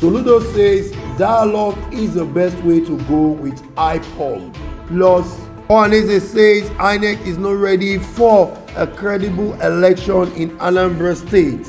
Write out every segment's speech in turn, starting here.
SOLUDO says dialogue is the best way to go with IPOB. Plus, OHANAEZE says INEC is not ready for a credible election in Anambra State.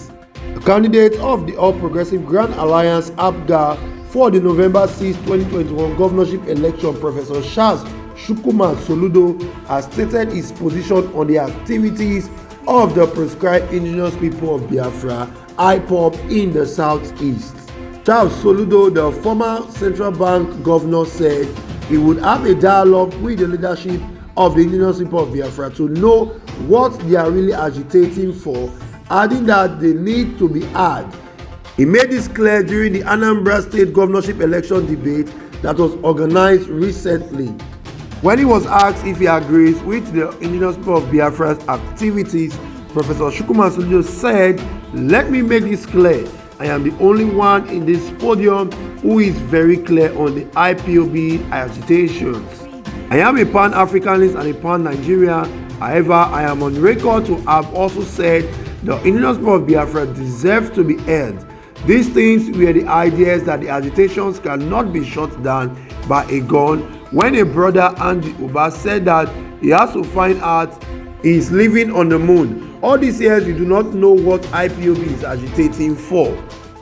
The candidate of the All Progressive Grand Alliance (APGA) for the November 6, 2021 governorship election, Professor Charles Chukwuma Soludo, has stated his position on the activities of the proscribed indigenous people of Biafra (IPOB) in the southeast. Charles Soludo, the former central bank governor, said he would have a dialogue with the leadership of the indigenous people of Biafra to know what they are really agitating for, adding that they need to be heard. He made this clear during the Anambra State governorship election debate that was organized recently. When he was asked if he agrees with the indigenous people of Biafra's activities, Professor Chukwuma Soludo said, "Let me make this clear. I am the only one in this podium who is very clear on the IPOB agitations. I am a Pan-Africanist and a Pan-Nigerian. However, I am on record to have also said the indigenous people of Biafra deserve to be heard. These things were the ideas that the agitations cannot be shut down by a gun. When a brother Andy Uba said that he has to find out he is living on the moon. All these years you do not know what IPOB is agitating for.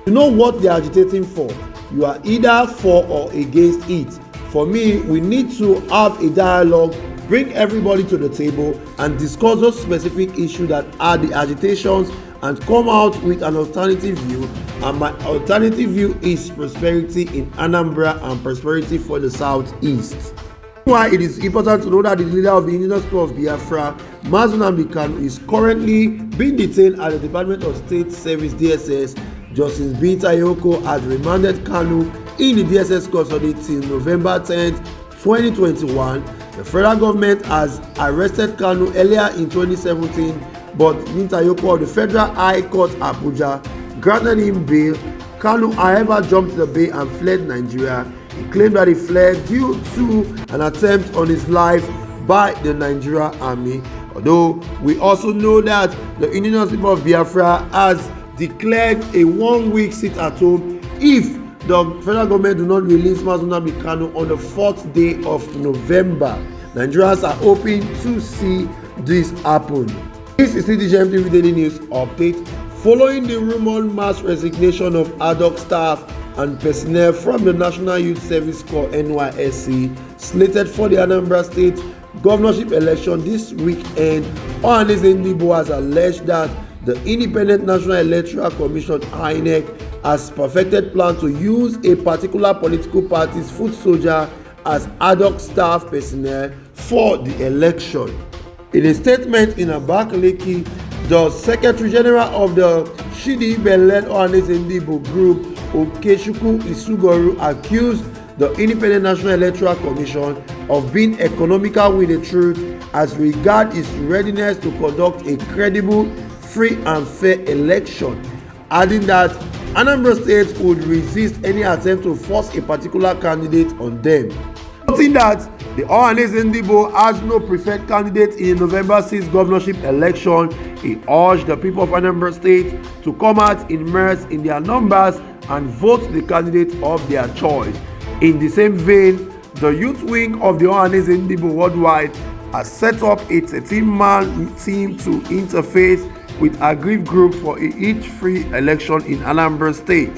You know what they are agitating for. You are either for or against it. For me, we need to have a dialogue, bring everybody to the table and discuss those specific issues that are the agitations and come out with an alternative view. And my alternative view is prosperity in Anambra and prosperity for the southeast." Why it is important to know that the leader of the indigenous people of Biafra, Mazi Nnamdi Kanu, is currently being detained at the Department of State Service (DSS). Justice B. Tayoko has remanded Kanu in the DSS custody till November 10, 2021. The federal government has arrested Kanu earlier in 2017, but B. Tayoko of the Federal High Court Abuja granted him bail. Kanu, however, jumped the bail and fled Nigeria. He claimed that he fled due to an attempt on his life by the Nigerian army. Although we also know that the indigenous people of Biafra has declared a 1-week sit-at-home if the federal government do not release Mazi Nnamdi Kanu on the 4th day of November. Nigerians are hoping to see this happen. This is CDGMTV Daily News Update. Following the rumored mass resignation of ad hoc staff and personnel from the National Youth Service Corps (NYSC) slated for the Anambra State governorship election this weekend, OHANAEZE has alleged that the Independent National Electoral Commission (INEC) has perfected plan to use a particular political party's foot soldier as ad hoc staff personnel for the election. In a statement in Abakaliki, the Secretary General of the Shidi-led OHANAEZE group, Okechukwu Isugoru, accused the Independent National Electoral Commission of being economical with the truth as regards its readiness to conduct a credible, free and fair election, adding that Anambra State would resist any attempt to force a particular candidate on them. Noting that the OHANAEZE has no preferred candidate in the November 6 governorship election, he urged the people of Anambra State to come out in mass in their numbers and vote the candidate of their choice. In the same vein, the youth wing of the OHANAEZE worldwide has set up a 13-man team to interface with aggrieved groups for each free election in Anambra State.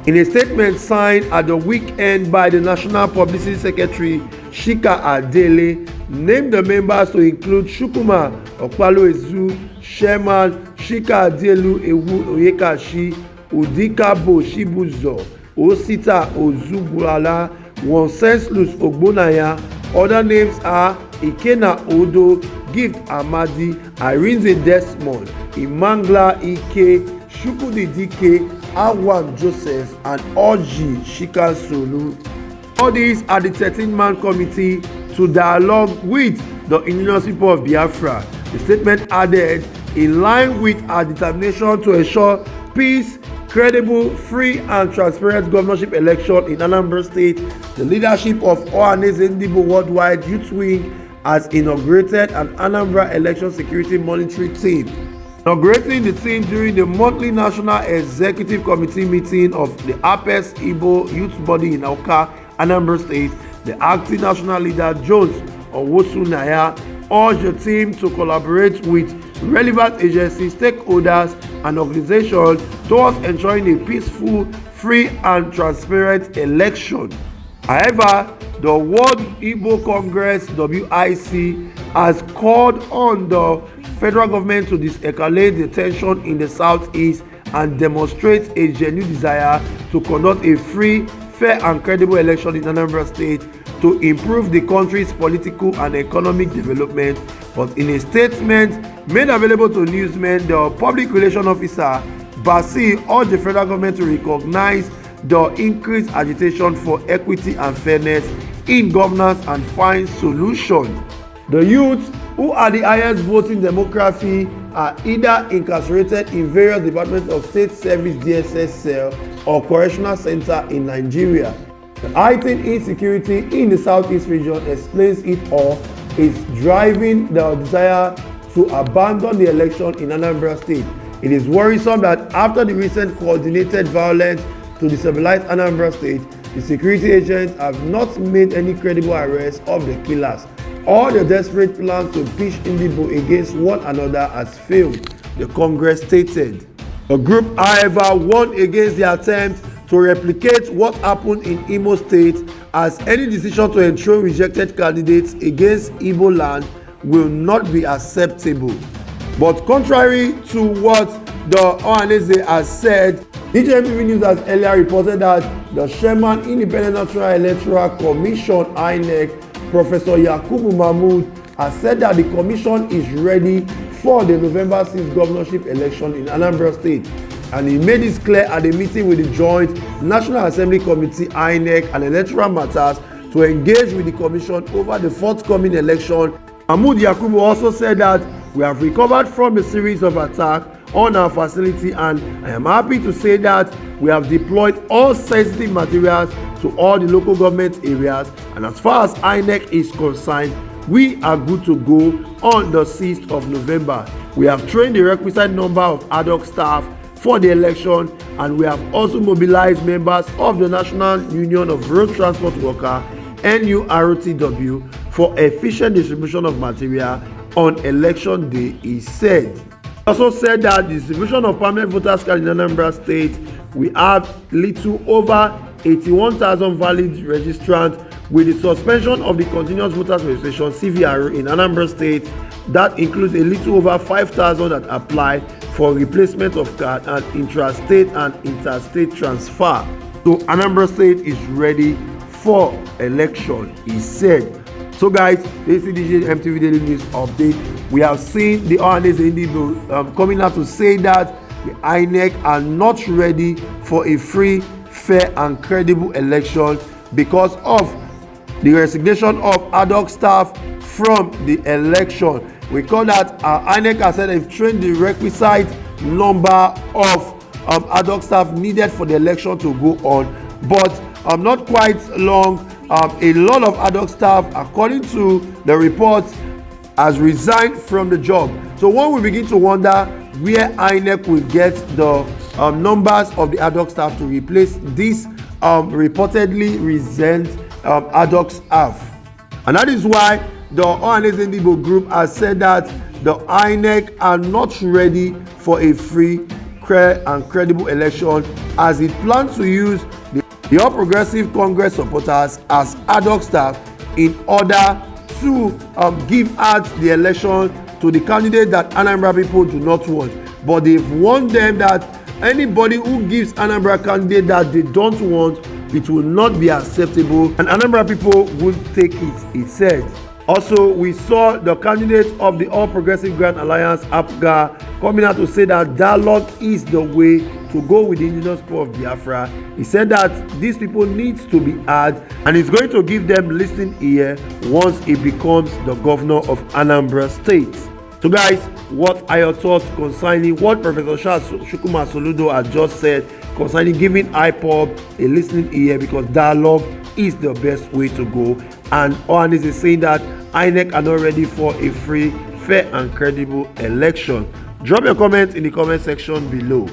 In a statement signed at the weekend by the National Publicity Secretary Shika Adele, named the members to include Chukwuma Okpaloezu, Chairman Shika Adelu Ewu Oyekashi, Udikabo Shibuzo, Osita Ozugwala, Wenceslus Ogbonaya. Other names are Ikena Odo, Gift Amadi, Irinze Desmond, Imangla Ike, Chukwudi Dike, Awan Joseph, and Oji Shikasolu. All these are the 13-man committee to dialogue with the indigenous people of Biafra. The statement added, in line with our determination to ensure peace, credible, free and transparent governorship election in Anambra State, the leadership of OHANAEZE Worldwide Youth Wing has inaugurated an Anambra Election Security Monitoring Team. Inaugurating the team during the monthly National Executive Committee meeting of the APES Igbo Youth Body in Awka, Anambra State, the acting national leader Jones Owosunaya urged the team to collaborate with relevant agencies, stakeholders, and organizations towards ensuring a peaceful, free, and transparent election. However, the World Igbo Congress (WIC) has called on the federal government to de-escalate the tension in the southeast and demonstrate a genuine desire to conduct a free, fair, and credible election in Anambra State to improve the country's political and economic development. But in a statement made available to newsmen, the public relations officer Basi urged the federal government to recognize the increased agitation for equity and fairness in governance and find solutions. The youth, who are the highest voting demography, are either incarcerated in various departments of state service DSS cell or correctional center in Nigeria. The heightened insecurity in the southeast region explains it all, is driving the desire to abandon the election in Anambra State. It is worrisome that after the recent coordinated violence to destabilize Anambra State, the security agents have not made any credible arrests of the killers. All the desperate plans to pitch Indibo against one another has failed, the Congress stated. The group, however, warned against the attempt to replicate what happened in Imo State, as any decision to enthrone rejected candidates against Igbo land will not be acceptable. But contrary to what the OHANAEZE has said, DJMTV News has earlier reported that the Chairman Independent National Electoral Commission (INEC), Professor Yakubu Mahmood, has said that the commission is ready for the November 6th governorship election in Anambra State. And he made this clear at a meeting with the Joint National Assembly Committee (INEC) and Electoral Matters to engage with the commission over the forthcoming election. Mahmood Yakubu also said that we have recovered from a series of attacks on our facility, and I am happy to say that we have deployed all sensitive materials to all the local government areas, and as far as INEC is concerned, we are good to go on the 6th of November. We have trained the requisite number of ad hoc staff for the election, and we have also mobilized members of the National Union of Road Transport Workers (NURTW) for efficient distribution of material on election day, he said. He also said that the distribution of permanent voters card in Anambra State, we have little over 81,000 valid registrants, with the suspension of the continuous voters registration (CVR) in Anambra State. That includes a little over 5,000 that apply for replacement of card and intrastate and interstate transfer. So Anambra State is ready for election, he said. So guys, this is the DJMTV Daily News Update. We have seen the OHANAEZE coming out to say that the INEC are not ready for a free, fair, and credible election because of the resignation of ad hoc staff from the election. We call that INEC has said they've trained the requisite number of ad hoc staff needed for the election to go on, but not quite long. A lot of ad hoc staff, according to the reports, has resigned from the job. So one will begin to wonder where INEC will get the numbers of the ad hoc staff to replace this reportedly resigned ad hoc staff. And that is why the OHANAEZE Indibo group has said that the INEC are not ready for a free, fair, and credible election, as it plans to use the All Progressive Congress supporters as ad hoc staff in order to give out the election to the candidate that Anambra people do not want. But they've warned them that anybody who gives Anambra candidate that they don't want, it will not be acceptable, and Anambra people will take it, it said. Also, we saw the candidate of the All Progressive Grand Alliance, APGA, coming out to say that dialogue is the way to go with the indigenous people of Biafra. He said that these people need to be heard, and he's going to give them listening ear once he becomes the governor of Anambra State. So guys, what are your thoughts concerning what Professor Shukuma Soludo has just said concerning giving IPOB a listening ear, because dialogue is the best way to go, and OHANAEZE is saying that INEC are not ready for a free, fair, and credible election? Drop your comment in the comment section below.